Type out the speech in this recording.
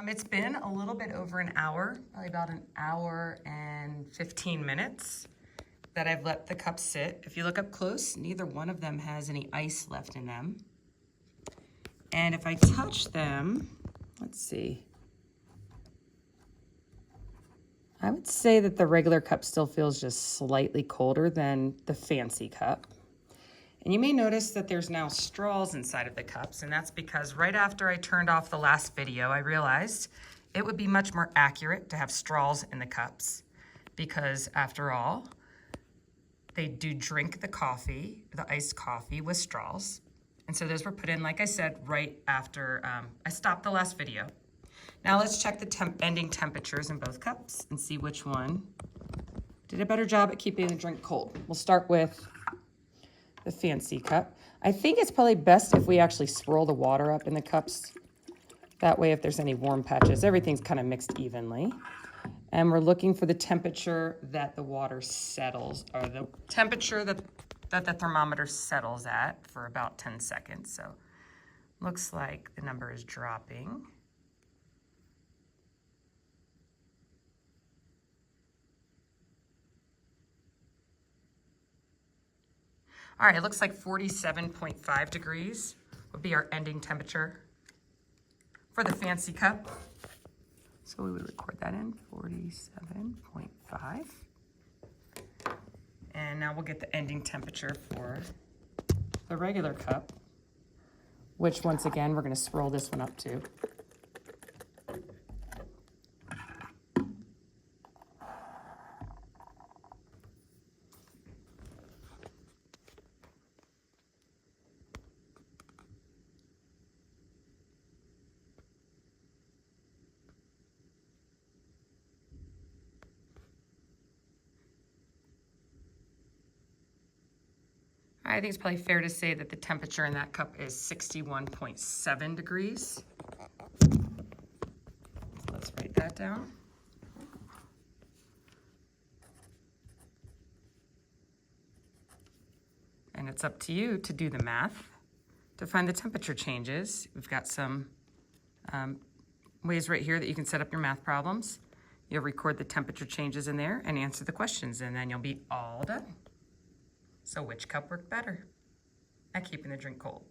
It's been a little bit over an hour, probably about an hour and 15 minutes that I've let the cups sit. If you look up close, neither one of them has any ice left in them. And if I touch them, let's see. I would say that the regular cup still feels just slightly colder than the fancy cup. And you may notice that there's now straws inside of the cups, and that's because right after I turned off the last video, I realized it would be much more accurate to have straws in the cups because after all, they do drink the coffee, the iced coffee with straws. And so those were put in, like I said, right after I stopped the last video. Now let's check the ending temperatures in both cups and see which one did a better job at keeping the drink cold. We'll start with the fancy cup. I think it's probably best if we actually swirl the water up in the cups. That way, if there's any warm patches, everything's kind of mixed evenly. And we're looking for the temperature that the water settles, or the temperature that the thermometer settles at for about 10 seconds. So looks like the number is dropping. All right, it looks like 47.5 degrees would be our ending temperature for the fancy cup. So we would record that in 47.5. And now we'll get the ending temperature for the regular cup, which once again, we're gonna swirl this one up too. I think it's probably fair to say that the temperature in that cup is 61.7 degrees. Let's write that down. And it's up to you to do the math to find the temperature changes. We've got some ways right here that you can set up your math problems. You'll record the temperature changes in there and answer the questions, and then you'll be all done. So which cup worked better at keeping the drink cold?